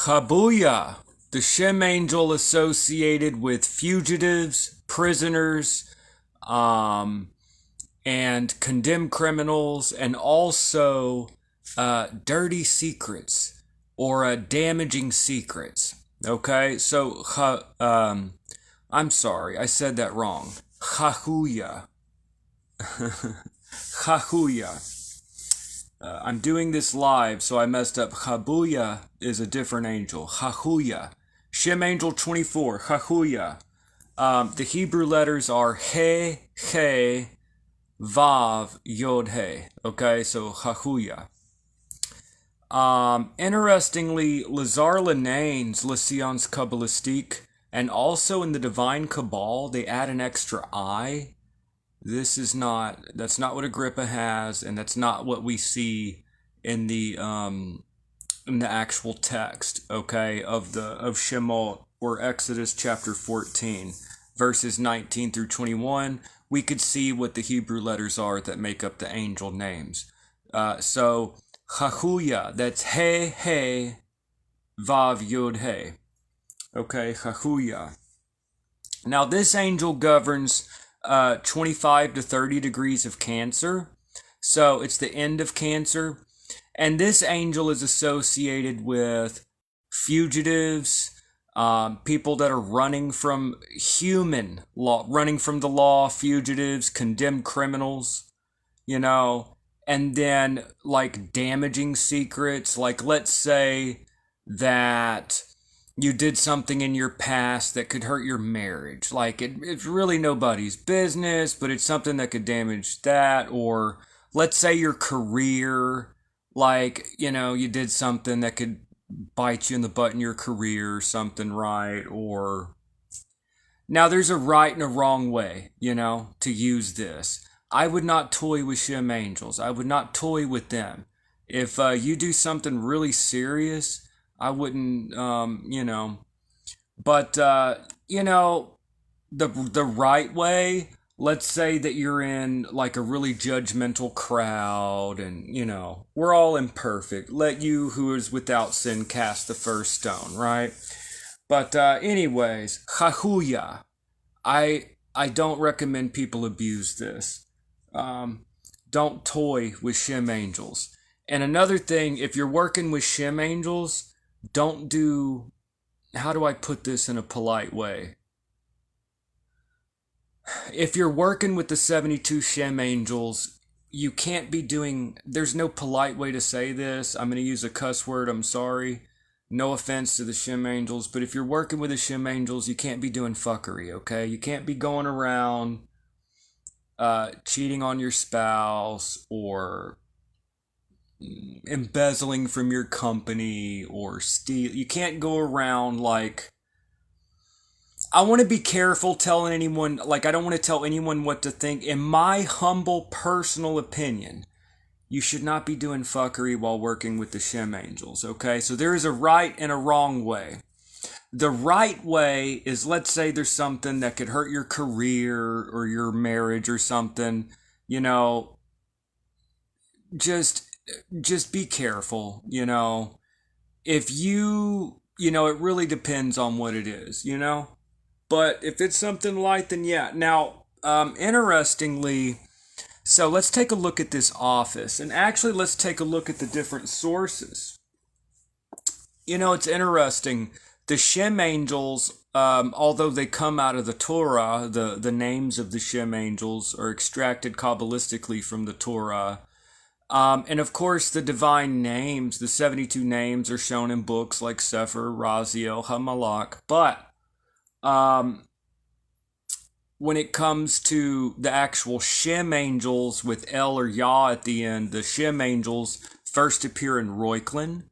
Hahuiah, the Shem angel associated with fugitives, prisoners, and condemned criminals, and also dirty secrets or damaging secrets. Okay, so I'm sorry, I said that wrong. Hahuiah. Hahuiah. I'm doing this live, so I messed up. Hahuiah is a different angel. Hahuiah. Shem angel 24. Hahuiah. The Hebrew letters are He, He, Vav, Yod, He. Okay, so Hahuiah. Interestingly, Lazare Lenain's Le Science Kabbalistique, and also in the Divine Kabbalah, they add an extra I. That's not what Agrippa has, and that's not what we see in the actual text, okay, of Shemot, or Exodus chapter 14, verses 19 through 21. We could see what the Hebrew letters are that make up the angel names. So Hahuiah, that's He, He, Vav, Yod, He. Okay, Hahuiah. Now this angel governs 25 to 30 degrees of Cancer. So it's the end of Cancer. And this angel is associated with fugitives, people that are running from human law, running from the law, fugitives, condemned criminals, and then like damaging secrets. Like, let's say that you did something in your past that could hurt your marriage. Like, it's really nobody's business, but it's something that could damage that. Or let's say your career, like, you did something that could bite you in the butt in your career or something, right? Or now there's a right and a wrong way, to use this. I would not toy with Shem angels. I would not toy with them. If you do something really serious, I wouldn't, but, the right way, let's say that you're in like a really judgmental crowd and, we're all imperfect. Let you who is without sin cast the first stone, right? But, anyways, Hahuiah. I don't recommend people abuse this. Don't toy with Shem angels. And another thing, if you're working with Shem angels, don't do, how do I put this in a polite way? If you're working with the 72 Shem angels, you can't be doing, there's no polite way to say this. I'm going to use a cuss word, I'm sorry. No offense to the Shem angels, but if you're working with the Shem angels, you can't be doing fuckery, okay? You can't be going around cheating on your spouse or embezzling from your company or steal. You can't go around like, I want to be careful telling anyone, like, I don't want to tell anyone what to think. In my humble personal opinion, you should not be doing fuckery while working with the Shem angels, okay? So there is a right and a wrong way. The right way is, let's say there's something that could hurt your career or your marriage or something, just be careful, if you, it really depends on what it is, but if it's something light, then yeah. Now, interestingly, so let's take a look at this office, and actually let's take a look at the different sources. It's interesting. The Shem angels, although they come out of the Torah, the names of the Shem angels are extracted Kabbalistically from the Torah. And of course, the divine names, the 72 names, are shown in books like Sefer, Raziel, Hamalach. But when it comes to the actual Shem angels with El or Yah at the end, the Shem angels first appear in Reuchlin,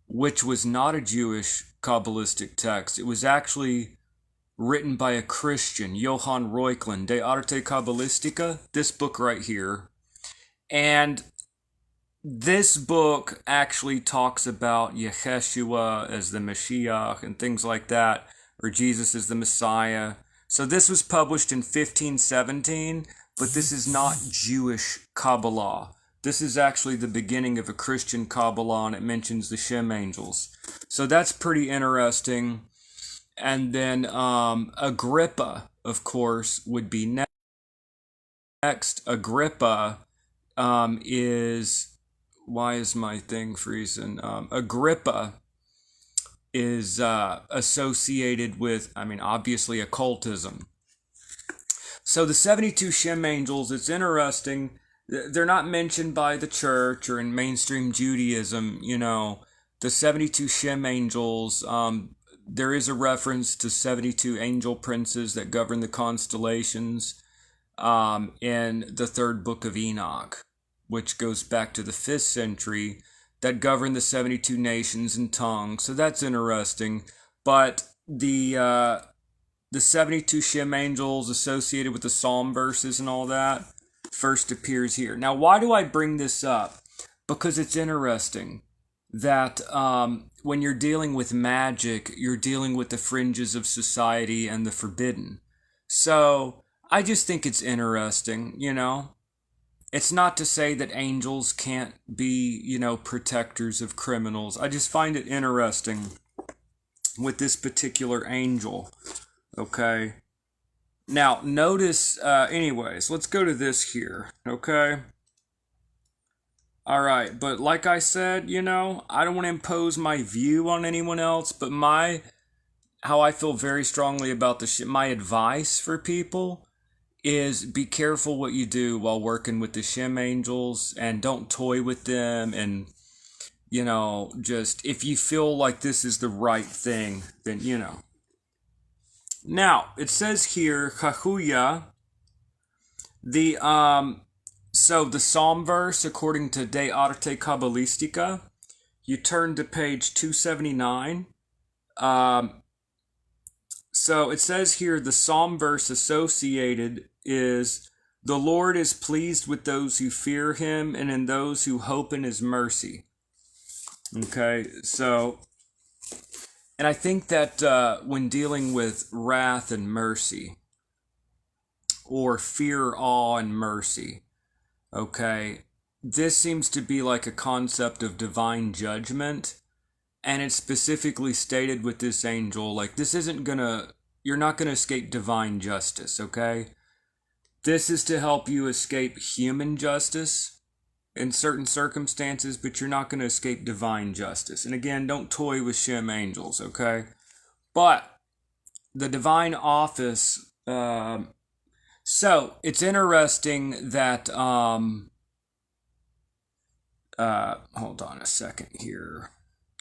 which was not a Jewish Kabbalistic text. It was actually written by a Christian, Johann Reuchlin, De Arte Kabbalistica, this book right here. And this book actually talks about Yeshua as the Mashiach and things like that, or Jesus as the Messiah. So this was published in 1517, but this is not Jewish Kabbalah. This is actually the beginning of a Christian Kabbalah, and it mentions the Shem angels. So that's pretty interesting. And then Agrippa, of course, would be next. Agrippa is, why is my thing freezing? Agrippa is associated with, I mean, obviously occultism. So the 72 Shem angels, it's interesting. They're not mentioned by the church or in mainstream Judaism, you know. The 72 Shem angels, there is a reference to 72 angel princes that govern the constellations in the third book of Enoch, which goes back to the 5th century, that govern the 72 nations and tongues. So that's interesting. But the 72 Shem angels associated with the Psalm verses and all that first appears here. Now, why do I bring this up? Because it's interesting that when you're dealing with magic, you're dealing with the fringes of society and the forbidden. So I just think it's interesting, you know. It's not to say that angels can't be, you know, protectors of criminals. I just find it interesting with this particular angel. Okay. Now, notice, anyways, let's go to this here. Okay. All right. But like I said, you know, I don't want to impose my view on anyone else, but how I feel very strongly about my advice for people is be careful what you do while working with the Shem angels, and don't toy with them. And, you know, just if you feel like this is the right thing, then, you know. Now, it says here, Hahuiah, so the Psalm verse, according to De Arte Kabbalistica, you turn to page 279. So it says here, the Psalm verse associated is, the Lord is pleased with those who fear him and in those who hope in his mercy. Okay, so, and I think that when dealing with wrath and mercy, or fear, awe, and mercy, okay, this seems to be like a concept of divine judgment. And it's specifically stated with this angel, like, this isn't gonna, you're not gonna escape divine justice, okay? This is to help you escape human justice in certain circumstances, but you're not gonna escape divine justice. And again, don't toy with Shem angels, okay? But the divine office, so it's interesting that, hold on a second here.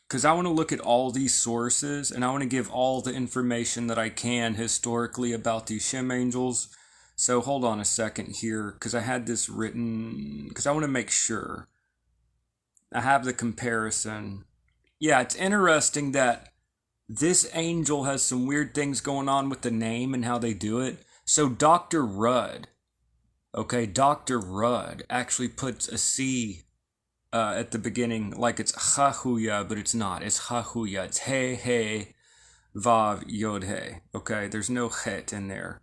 Because I want to look at all these sources, and I want to give all the information that I can historically about these Shem angels. So hold on a second here, because I had this written, because I want to make sure I have the comparison. Yeah, it's interesting that this angel has some weird things going on with the name and how they do it. So Dr. Rudd, okay, Dr. Rudd actually puts a C at the beginning, like it's Hahuiah, but it's not. It's Hahuiah. It's He, Vav, Yod, He. Okay, there's no Het in there.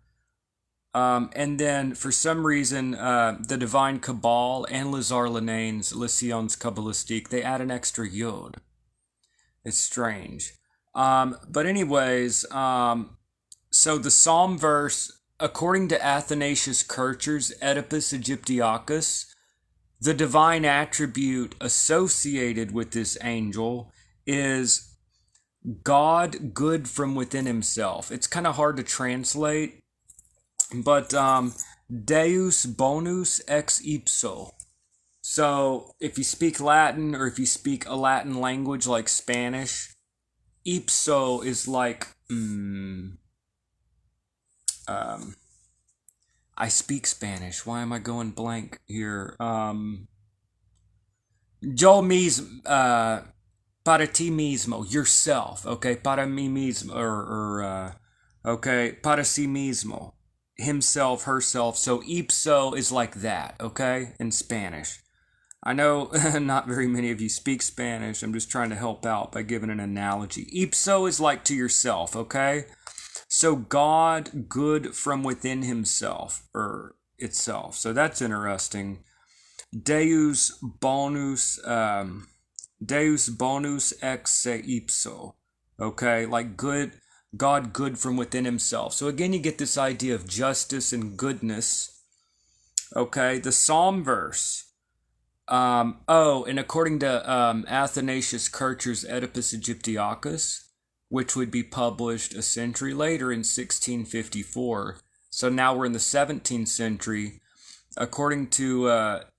And then, for some reason, the Divine Cabal and Lazare Lenain's Lysion's Kabbalistique, they add an extra Yod. It's strange. But anyways, so the Psalm verse, according to Athanasius Kircher's Oedipus Egyptiacus, the divine attribute associated with this angel is God good from within himself. It's kind of hard to translate, but Deus bonus ex ipso. So if you speak Latin, or if you speak a Latin language like Spanish, ipso is like, I speak Spanish. Why am I going blank here? Yo mismo, para ti mismo, yourself. Okay, para mí mismo, okay, para sí mismo, himself, herself. So ipso is like that. Okay, in Spanish. I know not very many of you speak Spanish. I'm just trying to help out by giving an analogy. Ipso is like to yourself. Okay. So God good from within himself, or itself. So that's interesting. Deus bonus, Deus bonus ex se ipso. Okay, like good, God good from within himself. So again, you get this idea of justice and goodness. Okay, the Psalm verse. And according to Athanasius Kircher's Oedipus Egyptiacus, which would be published a century later in 1654. So now we're in the 17th century. According to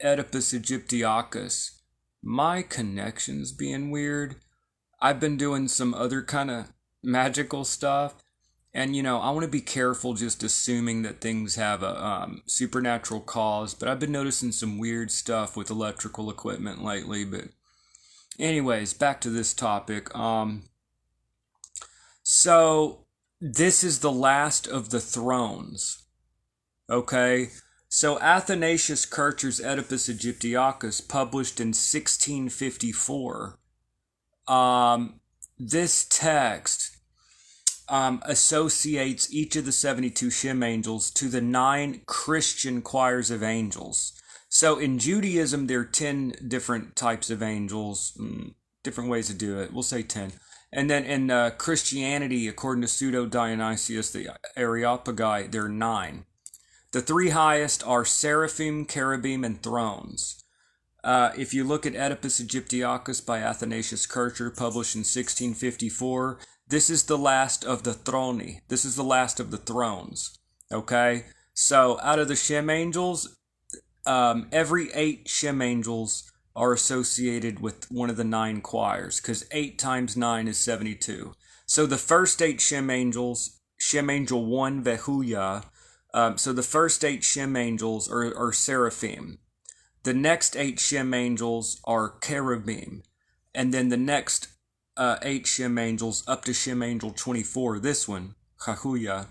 Oedipus Egyptiacus, my connection's being weird. I've been doing some other kind of magical stuff. And, I want to be careful just assuming that things have a supernatural cause. But I've been noticing some weird stuff with electrical equipment lately. But anyways, back to this topic. So this is the last of the thrones. Okay? So Athanasius Kircher's Oedipus Egyptiacus, published in 1654, this text associates each of the 72 Shem angels to the 9 Christian choirs of angels. So in Judaism, there are 10 different types of angels, different ways to do it. We'll say 10. And then in Christianity, according to Pseudo-Dionysius, the Areopagus, there are 9. The 3 highest are seraphim, cherubim, and thrones. If you look at Oedipus Egyptiacus by Athanasius Kircher, published in 1654, this is the last of the throni. This is the last of the thrones. Okay? So out of the Shem angels, every 8 Shem angels are associated with one of the 9 choirs, because 8 times 9 is 72. So the first 8 Shem angels, Shem angel 1, Hahuiah, so the first 8 Shem angels are seraphim. The next 8 Shem angels are cherubim. And then the next 8 Shem angels, up to Shem angel 24, this one, Hahuiah,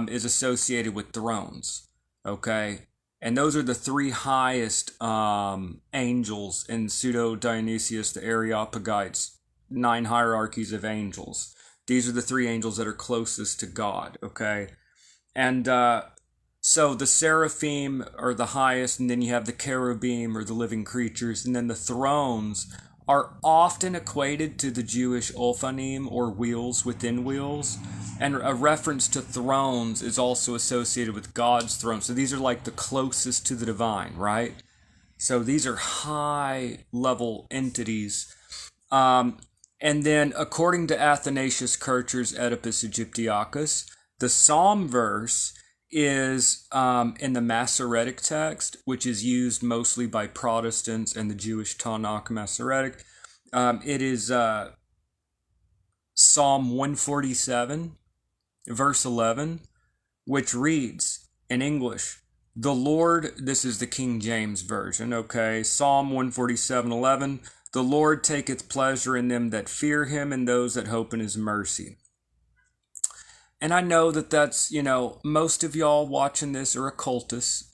is associated with thrones. Okay? And those are the 3 highest angels in Pseudo-Dionysius, the Areopagites, 9 hierarchies of angels. These are the 3 angels that are closest to God. Okay? And so the seraphim are the highest, and then you have the cherubim, or the living creatures, and then the thrones are often equated to the Jewish Ophanim, or wheels within wheels. And a reference to thrones is also associated with God's throne. So these are like the closest to the divine, right? So these are high-level entities. And then, according to Athanasius Kircher's Oedipus Egyptiacus, the Psalm verse is in the Masoretic text, which is used mostly by Protestants and the Jewish Tanakh Masoretic. It is Psalm 147, verse 11, which reads in English, "The Lord," this is the King James Version, okay? Psalm 147:11, "The Lord taketh pleasure in them that fear him, and those that hope in his mercy." And I know that that's, most of y'all watching this are occultists.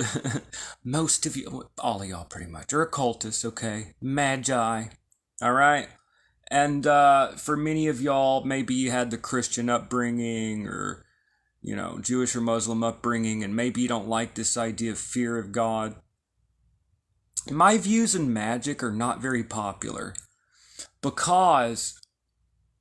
Most of you, all of y'all pretty much, are occultists, okay? Magi, all right? And for many of y'all, maybe you had the Christian upbringing or, Jewish or Muslim upbringing, and maybe you don't like this idea of fear of God. My views on magic are not very popular because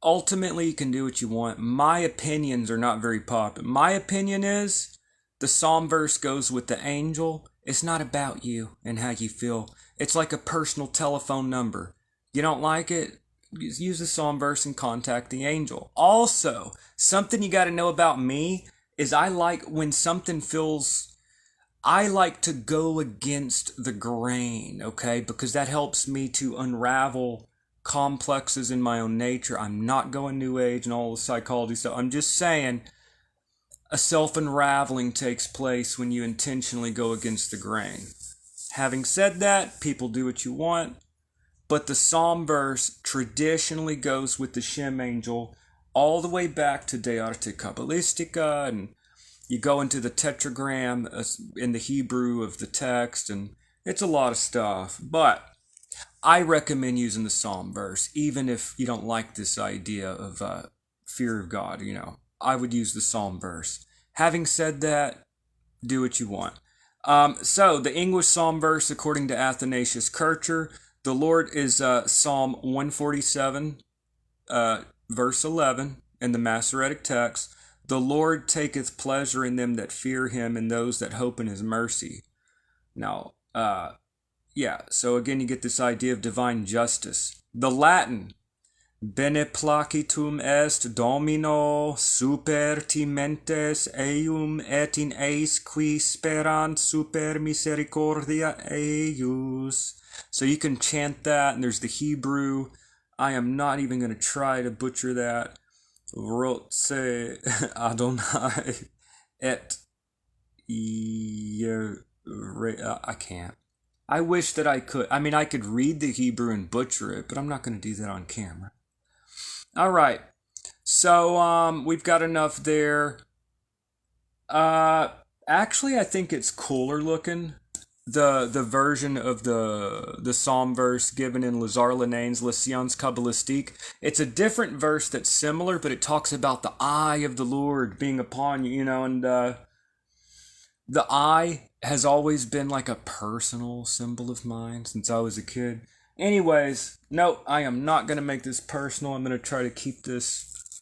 ultimately you can do what you want. My opinions are not very popular. My opinion is the Psalm verse goes with the angel. It's not about you and how you feel. It's like a personal telephone number. You don't like it? Use the Psalm verse and contact the angel. Also, something you got to know about me is I like when something feels... I like to go against the grain, okay? Because that helps me to unravel complexes in my own nature. I'm not going New Age and all the psychology stuff. I'm just saying a self-unraveling takes place when you intentionally go against the grain. Having said that, people do what you want, but the Psalm verse traditionally goes with the Shem angel all the way back to De Arte Kabbalistica, and you go into the tetragram in the Hebrew of the text, and it's a lot of stuff, but I recommend using the Psalm verse, even if you don't like this idea of fear of God, I would use the Psalm verse. Having said that, do what you want. So, the English Psalm verse, according to Athanasius Kircher, The Lord is Psalm 147, verse 11 in the Masoretic text. The Lord taketh pleasure in them that fear him, and those that hope in his mercy. Now, yeah, so again, you get this idea of divine justice. The Latin, bene placitum est Domino super timentes eum et in eis qui sperant super misericordia eius. So you can chant that, and there's the Hebrew. I am not even going to try to butcher that. Rotse Adonai et I can't. I wish that I could. I mean, I could read the Hebrew and butcher it, but I'm not going to do that on camera. All right. So we've got enough there. Actually, I think it's cooler looking. The version of the psalm verse given in Lazare Lenain's Sciences Kabbalistique. It's a different verse that's similar, but it talks about the eye of the Lord being upon you, and the eye has always been like a personal symbol of mine since I was a kid. Anyways, no, I am not going to make this personal. I'm going to try to keep this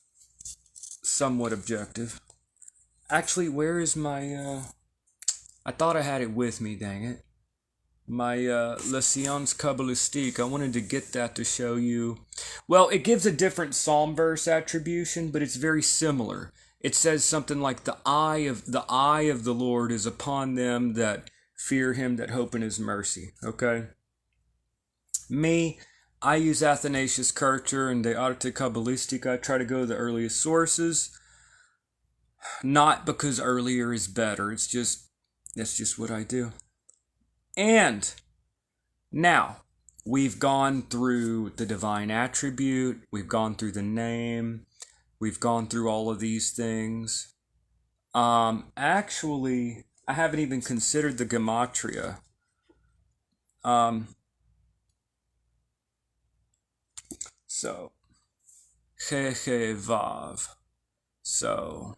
somewhat objective. Actually, where is my, I thought I had it with me, dang it. My Sciences Kabbalistique, I wanted to get that to show you. Well, it gives a different psalm verse attribution, but it's very similar. It says something like the eye of the Lord is upon them that fear him, that hope in his mercy. Okay? Me, I use Athanasius Kircher and De Arte Kabbalistique. I try to go to the earliest sources. Not because earlier is better. That's just what I do. And now, we've gone through the divine attribute. We've gone through the name. We've gone through all of these things. Actually, I haven't even considered the gematria. So, He Vav. So,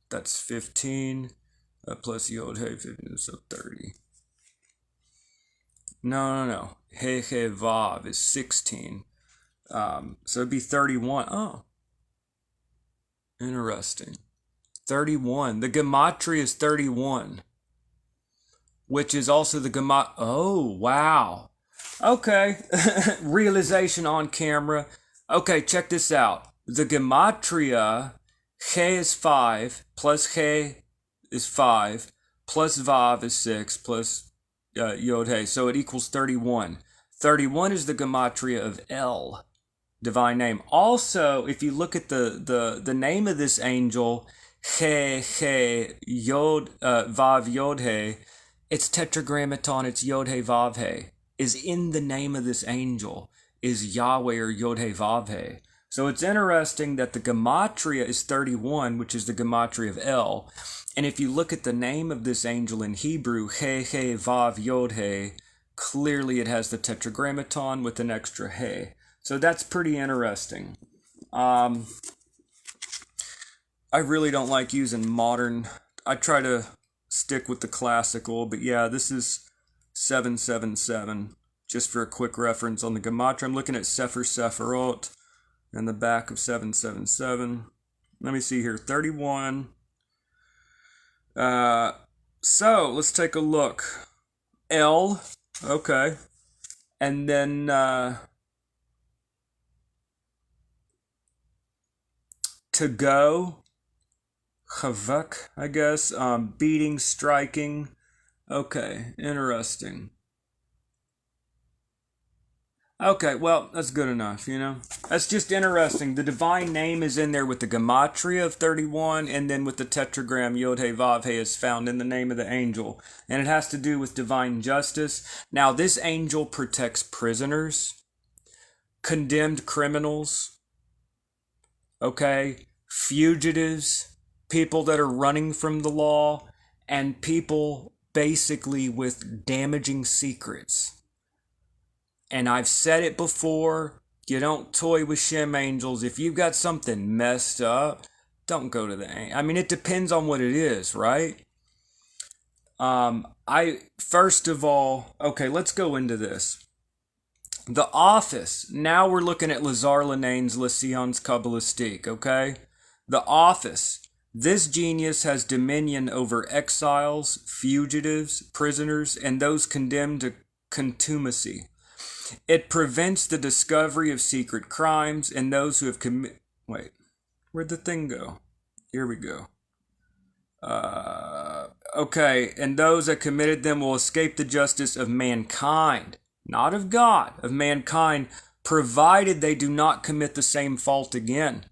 that's 15 plus Yod He 15, so 30. No. He Vav is 16. So it'd be 31. Oh. Interesting. 31. The gematria is 31. Which is also the gemat. Oh, wow. Okay. Realization on camera. Okay, check this out. The gematria, He is 5, plus He is 5, plus Vav is 6, plus Yod He. So it equals 31. 31 is the gematria of El, divine name. Also, if you look at the name of this angel, He Yod Vav Yod He, its tetragrammaton, it's Yod He Vav He, is in the name of this angel, is Yahweh or Yod He Vav He. So it's interesting that the gematria is 31, which is the gematria of El. And if you look at the name of this angel in Hebrew, He Vav Yod He, clearly it has the tetragrammaton with an extra He. So that's pretty interesting. I really don't like using modern. I try to stick with the classical, but yeah, this is 777. Just for a quick reference on the gematria, I'm looking at Sefer Sephirot and the back of 777. Let me see here, 31. So let's take a look. L, okay, and then to go, chavak, I guess, beating, striking. Okay, interesting. Okay, well, that's good enough, That's just interesting. The divine name is in there with the gematria of 31, and then with the tetragram Yod He Vav He is found in the name of the angel. And it has to do with divine justice. Now, this angel protects prisoners, condemned criminals, okay, fugitives, people that are running from the law, and people basically with damaging secrets. And I've said it before, you don't toy with Shem angels. If you've got something messed up, don't go to the angel. I mean, it depends on what it is, right? First of all, okay, let's go into this. The office. Now we're looking at Lazare Lenain's Les Sciences Kabbalistiques, okay? The office. This genius has dominion over exiles, fugitives, prisoners, and those condemned to contumacy. It prevents the discovery of secret crimes and those who have committed... Wait, where'd the thing go? Here we go. Okay, and those that committed them will escape the justice of mankind, not of God, of mankind, provided they do not commit the same fault again.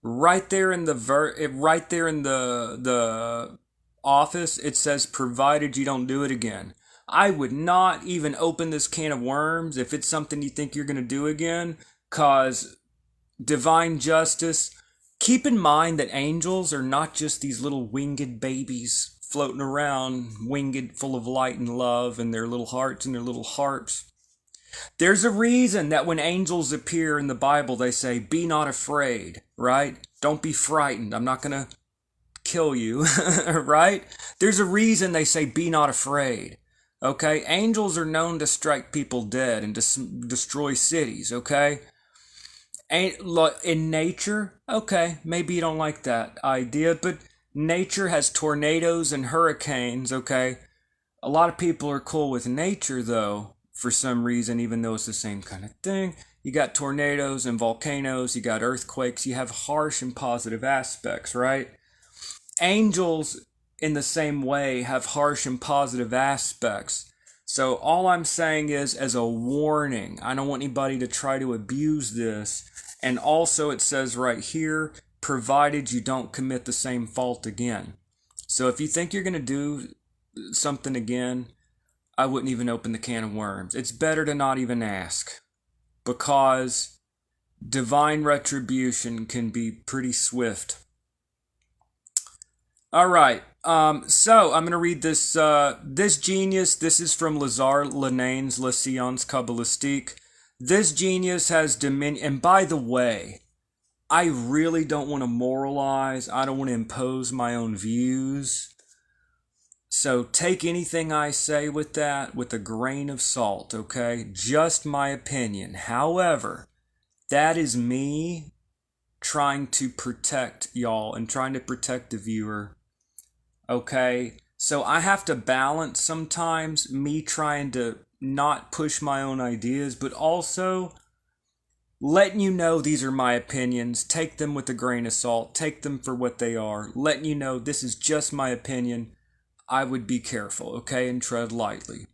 Right there in the the office, it says, provided you don't do it again. I would not even open this can of worms if it's something you think you're going to do again, cause divine justice. Keep in mind that angels are not just these little winged babies floating around, winged, full of light and love, and their little hearts and their little harps. There's a reason that when angels appear in the Bible, they say, be not afraid, right? Don't be frightened. I'm not going to kill you, right? There's a reason they say, be not afraid, okay? Angels are known to strike people dead and destroy cities, okay? In nature, okay, maybe you don't like that idea, but nature has tornadoes and hurricanes, okay? A lot of people are cool with nature, though, for some reason, even though it's the same kind of thing. You got tornadoes and volcanoes, you got earthquakes, you have harsh and positive aspects, right? Angels, in the same way, have harsh and positive aspects. So all I'm saying is, as a warning, I don't want anybody to try to abuse this. And also it says right here, provided you don't commit the same fault again. So if you think you're going to do something again, I wouldn't even open the can of worms. It's better to not even ask, because divine retribution can be pretty swift. All right. So I'm going to read this. This genius. This is from Lazare Lenain's Les Sciences Kabbalistiques. This genius has dominion. And by the way, I really don't want to moralize. I don't want to impose my own views. So take anything I say with that with a grain of salt, okay? Just my opinion. However, that is me trying to protect y'all and trying to protect the viewer, okay? So I have to balance sometimes me trying to not push my own ideas, but also letting you know these are my opinions. Take them with a grain of salt. Take them for what they are. Letting you know this is just my opinion. I would be careful, okay, and tread lightly.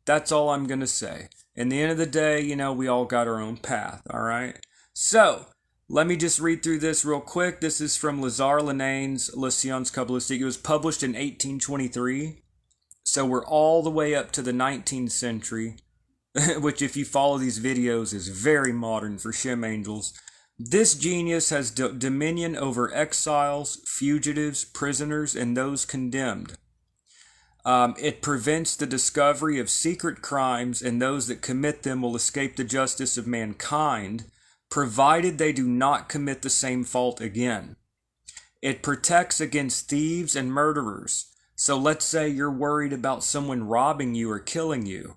That's all I'm going to say. In the end of the day, you know, we all got our own path, all right? So, let me just read through this real quick. This is from Lazare Lenain's Les Sciences Kabbalistiques. It was published in 1823. So we're all the way up to the 19th century, which if you follow these videos is very modern for Shem angels. This genius has dominion over exiles, fugitives, prisoners, and those condemned. It prevents the discovery of secret crimes, and those that commit them will escape the justice of mankind, provided they do not commit the same fault again. It protects against thieves and murderers. So let's say you're worried about someone robbing you or killing you.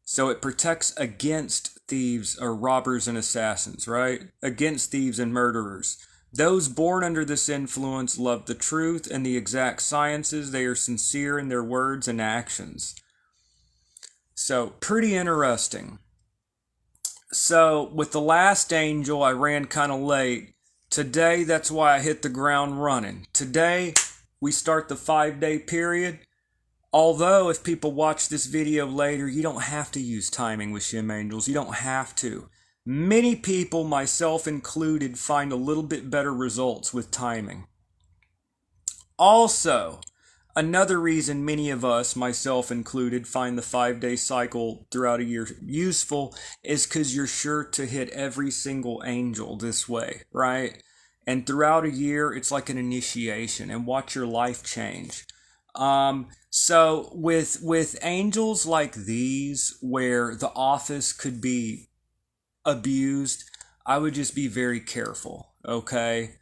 So it protects against thieves or robbers and assassins, right? Against thieves and murderers. Those born under this influence love the truth and the exact sciences. They are sincere in their words and actions. So, pretty interesting. So, with the last angel, I ran kind of late. Today, that's why I hit the ground running. Today, we start the 5-day period. Although, if people watch this video later, you don't have to use timing with Shem angels. You don't have to. Many people, myself included, find a little bit better results with timing. Also, another reason many of us, myself included, find the 5-day cycle throughout a year useful is because you're sure to hit every single angel this way, right? And throughout a year, it's like an initiation, and watch your life change. So with angels like these, where the office could be abused, I would just be very careful, okay?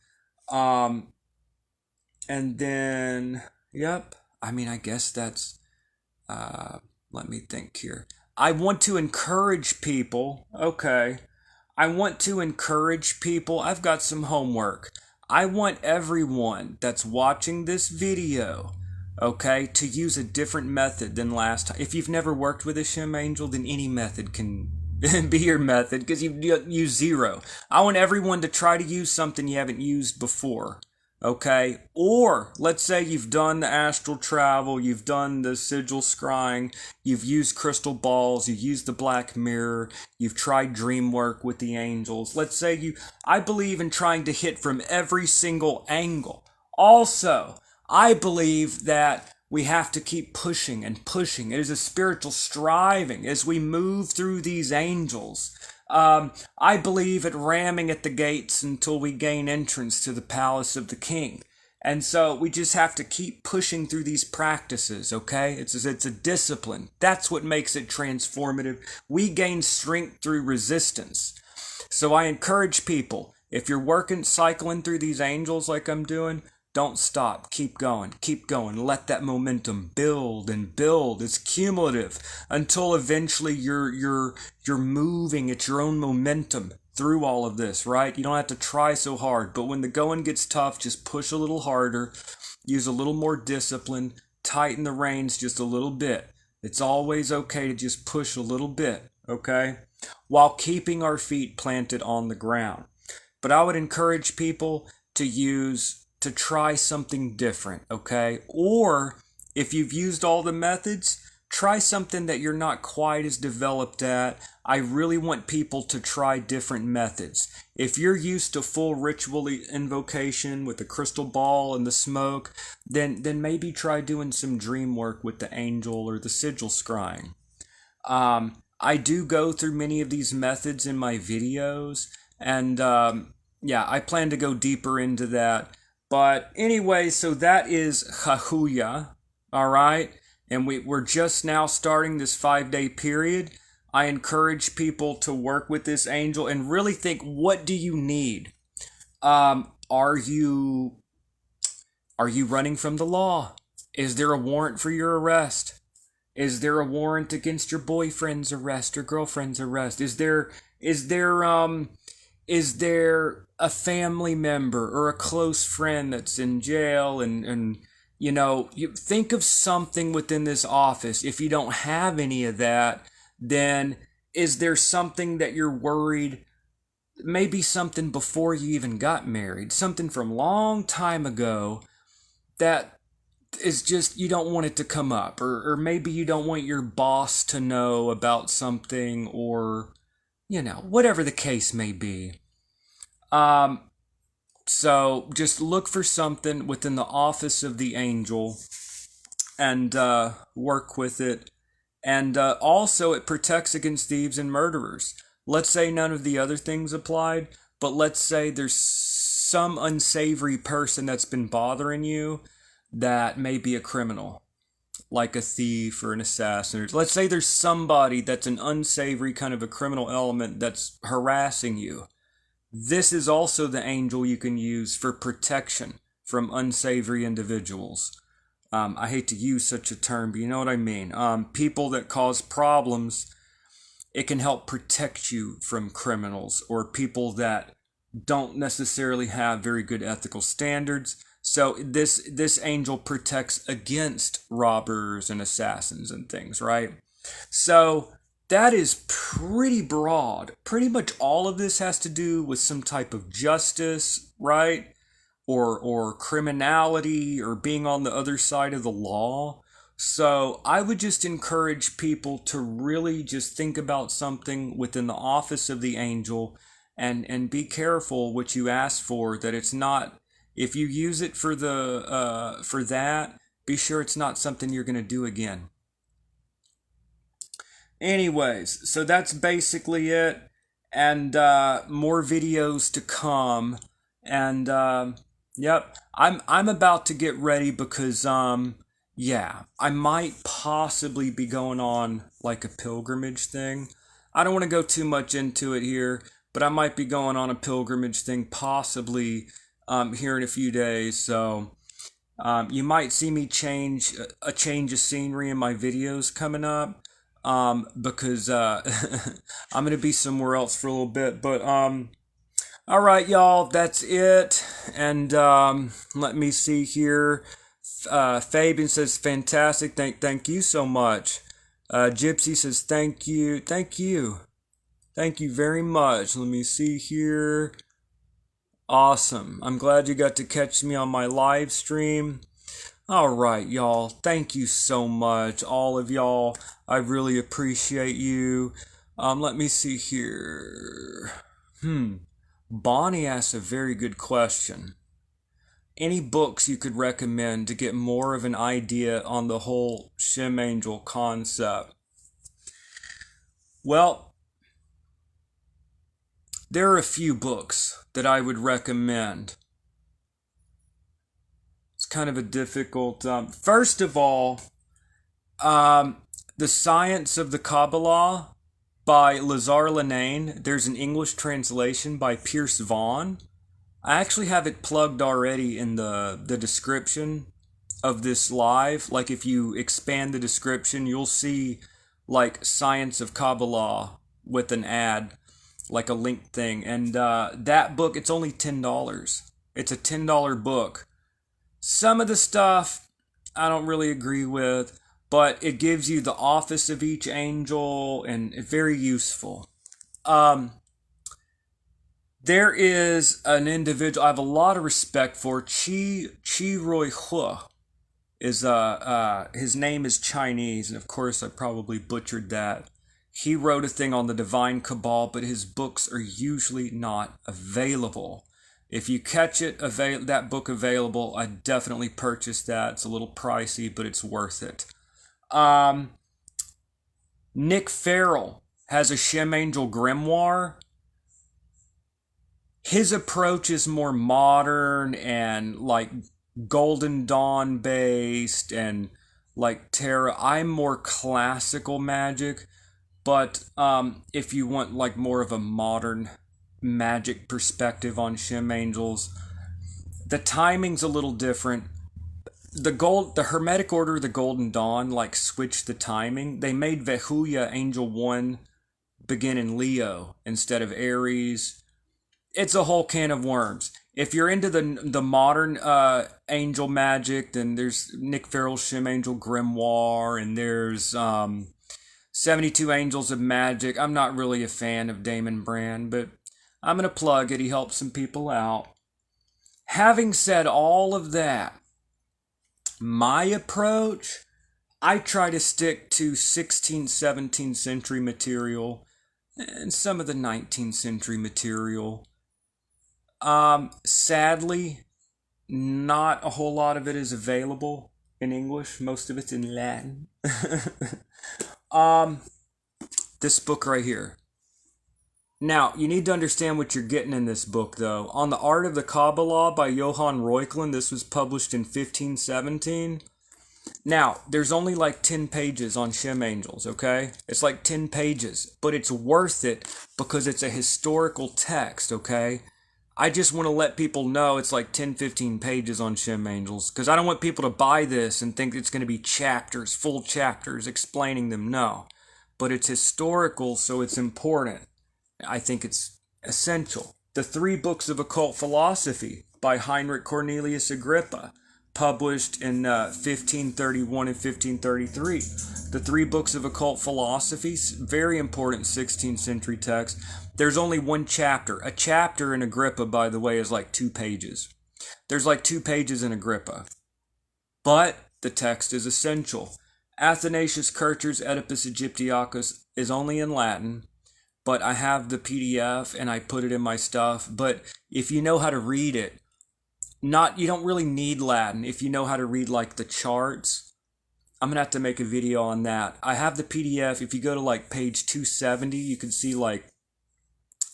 And then, yep, I mean, I guess that's, let me think here. I want to encourage people. Okay. I want to encourage people. I've got some homework. I want everyone that's watching this video, okay, to use a different method than last time. If you've never worked with a Shem angel, then any method can be your method because you've used zero. I want everyone to try to use something you haven't used before. Okay, or let's say you've done the astral travel, you've done the sigil scrying, you've used crystal balls, you've used the black mirror, you've tried dream work with the angels. Let's say I believe in trying to hit from every single angle. Also, I believe that we have to keep pushing and pushing. It is a spiritual striving as we move through these angels. I believe at ramming at the gates until we gain entrance to the palace of the king. And so we just have to keep pushing through these practices, okay? It's a discipline. That's what makes it transformative. We gain strength through resistance. So I encourage people, if you're cycling through these angels like I'm doing, don't stop. Keep going. Keep going. Let that momentum build and build. It's cumulative until eventually you're moving at your own momentum through all of this, right? You don't have to try so hard, but when the going gets tough, just push a little harder, use a little more discipline, tighten the reins just a little bit. It's always okay to just push a little bit, okay? While keeping our feet planted on the ground. But I would encourage people to try something different, okay? Or if you've used all the methods, try something that you're not quite as developed at. I really want people to try different methods. If you're used to full ritual invocation with the crystal ball and the smoke, then maybe try doing some dream work with the angel or the sigil scrying. I do go through many of these methods in my videos, and yeah, I plan to go deeper into that. But anyway, so that is Hahuiah, all right? And we're just now starting this 5-day period. I encourage people to work with this angel and really think, what do you need? Are you running from the law? Is there a warrant for your arrest? Is there a warrant against your boyfriend's arrest or girlfriend's arrest? Is there a family member or a close friend that's in jail and you think of something within this office. If you don't have any of that, then is there something that you're worried, maybe something before you even got married, something from a long time ago that is just, you don't want it to come up, or maybe you don't want your boss to know about something, or whatever the case may be. So just look for something within the office of the angel and work with it. And also it protects against thieves and murderers. Let's say none of the other things applied, but let's say there's some unsavory person that's been bothering you that may be a criminal, like a thief or an assassin. Let's say there's somebody that's an unsavory kind of a criminal element that's harassing you. This is also the angel you can use for protection from unsavory individuals. I hate to use such a term, but you know what I mean. People that cause problems, it can help protect you from criminals or people that don't necessarily have very good ethical standards. So this angel protects against robbers and assassins and things, right? So that is pretty broad. Pretty much all of this has to do with some type of justice, right? Or criminality, or being on the other side of the law. So I would just encourage people to really just think about something within the office of the angel and be careful what you ask for, that it's not, if you use it for that, be sure it's not something you're going to do again. Anyways, so that's basically it, and more videos to come, and yep, I'm about to get ready because yeah, I might possibly be going on like a pilgrimage thing. I don't want to go too much into it here, but I might be going on a pilgrimage thing possibly here in a few days, so you might see me change of scenery in my videos coming up. because I'm gonna be somewhere else for a little bit. But all right, y'all, that's it. And let me see here. Fabian says fantastic. Thank you so much. Gypsy says thank you, thank you very much. Let me see here. Awesome. I'm glad you got to catch me on my live stream. All right, y'all. Thank you so much, all of y'all. I really appreciate you. Let me see here. Bonnie asked a very good question. Any books you could recommend to get more of an idea on the whole Shem Angel concept? Well, there are a few books that I would recommend. It's kind of a difficult. First of all, The Science of the Kabbalah by Lazare Lenain. There's an English translation by Pierce Vaughn. I actually have it plugged already in the description of this live. Like if you expand the description, you'll see like Science of Kabbalah with an ad, like a link thing. And that book, it's only $10. It's a $10 book. Some of the stuff I don't really agree with, but it gives you the office of each angel and it's very useful. There is an individual I have a lot of respect for. Reuchlin is his name is Chinese, and of course I probably butchered that. He wrote a thing on the Divine Cabal, but his books are usually not available. If you catch it, that book available, I definitely purchase that. It's a little pricey, but it's worth it. Nick Farrell has a Shem Angel grimoire. His approach is more modern and like Golden Dawn based and like Terra. I'm more classical magic, but if you want like more of a modern magic perspective on Shem Angels, the timing's a little different. The Hermetic Order of the Golden Dawn like switched the timing. They made Hahuiah Angel 1 begin in Leo instead of Aries. It's a whole can of worms. If you're into the modern angel magic, then there's Nick Farrell's Shem Angel Grimoire, and there's 72 Angels of Magic. I'm not really a fan of Damon Brand, but I'm going to plug it. He helps some people out. Having said all of that, my approach, I try to stick to 16th, 17th century material and some of the 19th century material. Sadly, not a whole lot of it is available in English. Most of it's in Latin. This book right here. Now, you need to understand what you're getting in this book, though. On the Art of the Kabbalah by Johann Reuchlin, this was published in 1517. Now, there's only like 10 pages on Shem Angels, okay? It's like 10 pages, but it's worth it because it's a historical text, okay? I just want to let people know it's like 10, 15 pages on Shem Angels because I don't want people to buy this and think it's going to be chapters, full chapters explaining them. No. But it's historical, so it's important. I think it's essential. The 3 Books of Occult Philosophy by Heinrich Cornelius Agrippa, published in 1531 and 1533. The 3 Books of Occult Philosophy, very important 16th century text. There's only one chapter. A chapter in Agrippa, by the way, is like 2 pages. There's like 2 pages in Agrippa. But the text is essential. Athanasius Kircher's Oedipus Aegyptiacus is only in Latin, but I have the PDF and I put it in my stuff. But if you know how to read it, you don't really need Latin. If you know how to read like the charts, I'm going to have to make a video on that. I have the PDF. If you go to like page 270, you can see like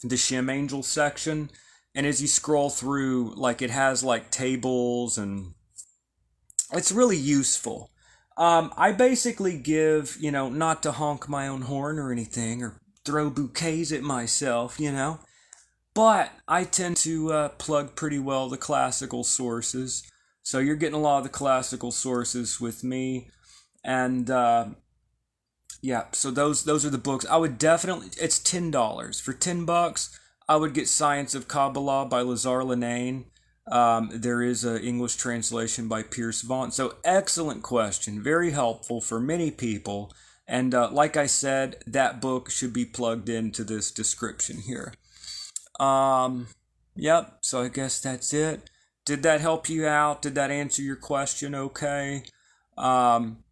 the Shem Angel section. And as you scroll through, like it has like tables and it's really useful. I basically give, not to honk my own horn or anything or throw bouquets at myself, but I tend to plug pretty well the classical sources. So you're getting a lot of the classical sources with me. And Yeah, so those are the books. I would definitely, it's $10. For $10, I would get Science of Kabbalah by Lazare Lenain. There is an English translation by Pierce Vaughn. So excellent question, very helpful for many people. And like I said, that book should be plugged into this description here. Um, yep, so I guess that's it. Did that help you out? Did that answer your question okay? Um,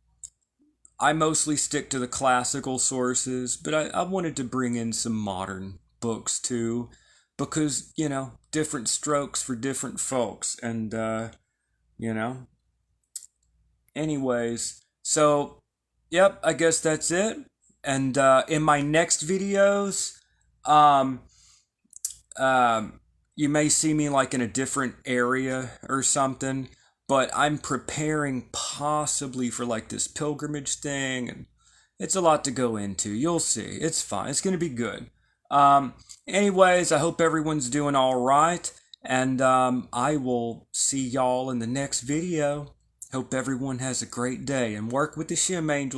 I mostly stick to the classical sources, but I wanted to bring in some modern books too, because, different strokes for different folks. And, you know, anyways, so, yep, I guess that's it. And in my next videos, um, you may see me like in a different area or something, but I'm preparing possibly for like this pilgrimage thing, and it's a lot to go into. You'll see. It's fine. It's going to be good. Anyways, I hope everyone's doing all right, and I will see y'all in the next video. Hope everyone has a great day and work with the Shem angels.